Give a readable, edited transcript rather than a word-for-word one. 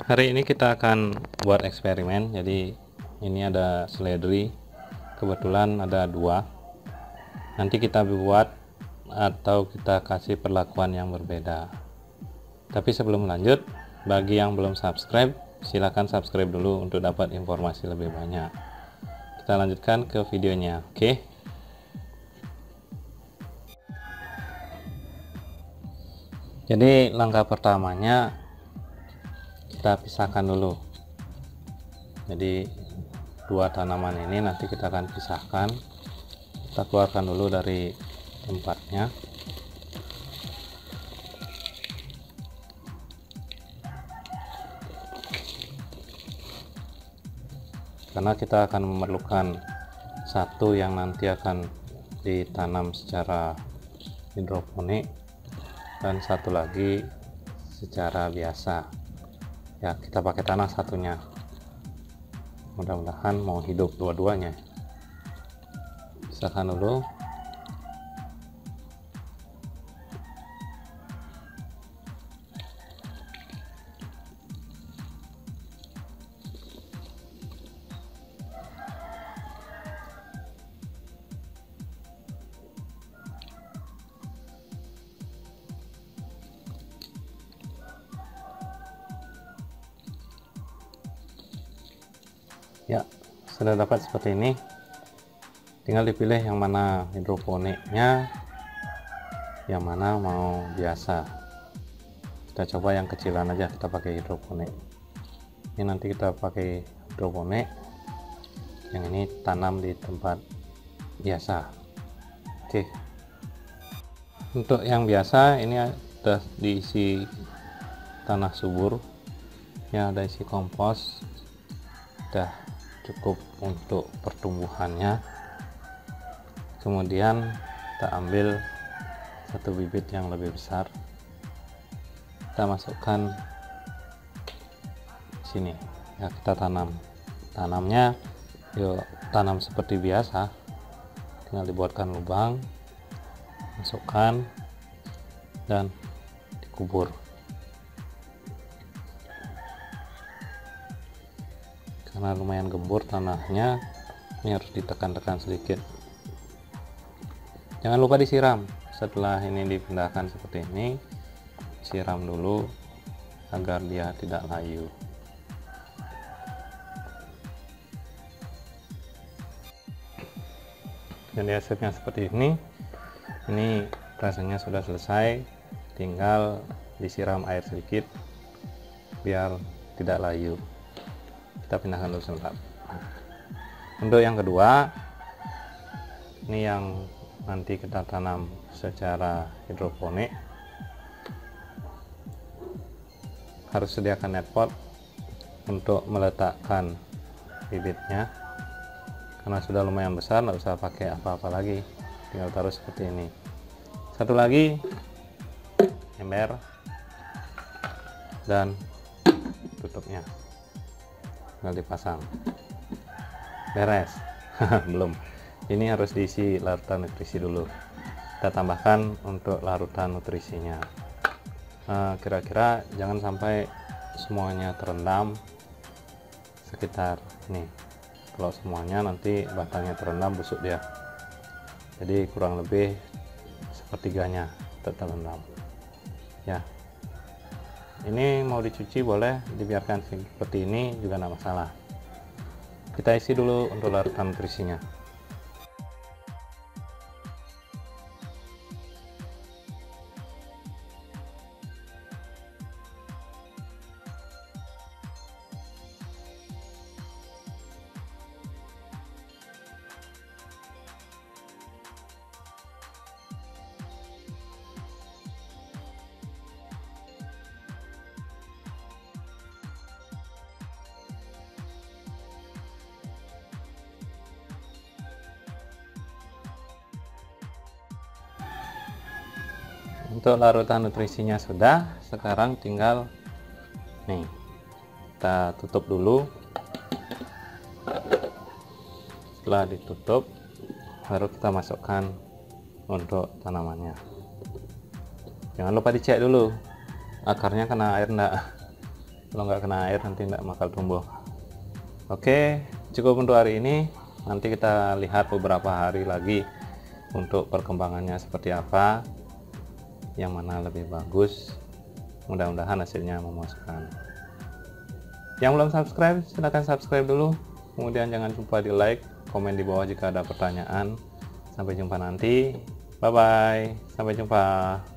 Hari ini kita akan buat eksperimen. Jadi ini ada seledri, kebetulan ada 2. Nanti kita buat atau kita kasih perlakuan yang berbeda. Tapi sebelum lanjut, bagi yang belum subscribe, silahkan subscribe dulu untuk dapat informasi lebih banyak. Kita lanjutkan ke videonya, oke? Jadi langkah pertamanya kita pisahkan dulu. Jadi 2 tanaman ini nanti kita akan pisahkan. Kita keluarkan dulu dari tempatnya. Karena kita akan memerlukan satu yang nanti akan ditanam secara hidroponik dan satu lagi secara biasa. Ya, kita pakai tanah satunya. Mudah-mudahan mau hidup dua-duanya. Pisahkan dulu. Ya, sudah dapat seperti ini. Tinggal dipilih yang mana hidroponiknya, yang mana mau biasa. Kita coba yang kecilan aja, kita pakai hidroponik. Ini nanti kita pakai hidroponik. Yang ini tanam di tempat biasa. Oke. Untuk yang biasa ini sudah diisi tanah subur. Ya, ada isi kompos. Sudah cukup untuk pertumbuhannya. Kemudian kita ambil satu bibit yang lebih besar, kita masukkan sini. Ya, kita tanamnya yuk tanam seperti biasa, tinggal dibuatkan lubang, masukkan dan dikubur. Karena lumayan gembur tanahnya, ini harus ditekan-tekan sedikit. Jangan lupa disiram. Setelah ini dipindahkan seperti ini, siram dulu agar dia tidak layu. Jadi hasilnya seperti ini. Ini rasanya sudah selesai, tinggal disiram air sedikit biar tidak layu. Kita pindahkan dulu sebentar. Untuk yang kedua, ini yang nanti kita tanam secara hidroponik, harus sediakan net pot untuk meletakkan bibitnya. Karena sudah lumayan besar, nggak usah pakai apa-apa lagi, tinggal taruh seperti ini. Satu lagi ember dan tutupnya, tinggal dipasang, beres. Belum, ini harus diisi larutan nutrisi dulu. Kita tambahkan untuk larutan nutrisinya. Kira-kira jangan sampai semuanya terendam, sekitar ini. Kalau semuanya nanti batangnya terendam, busuk dia. Jadi kurang lebih sepertiganya terendam. Ya, ini mau dicuci boleh, dibiarkan seperti ini juga tidak masalah. Kita isi dulu untuk larutan nutrisinya. Untuk larutan nutrisinya sudah, sekarang tinggal nih kita tutup dulu. Setelah ditutup, baru kita masukkan untuk tanamannya. Jangan lupa dicek dulu akarnya kena air enggak. Kalau nggak kena air nanti nggak bakal tumbuh. Oke, cukup untuk hari ini. Nanti kita lihat beberapa hari lagi untuk perkembangannya seperti apa, yang mana lebih bagus. Mudah-mudahan hasilnya memuaskan. Yang belum subscribe, silahkan subscribe dulu. Kemudian jangan lupa di like, komen di bawah jika ada pertanyaan. Sampai jumpa nanti. Bye bye, sampai jumpa.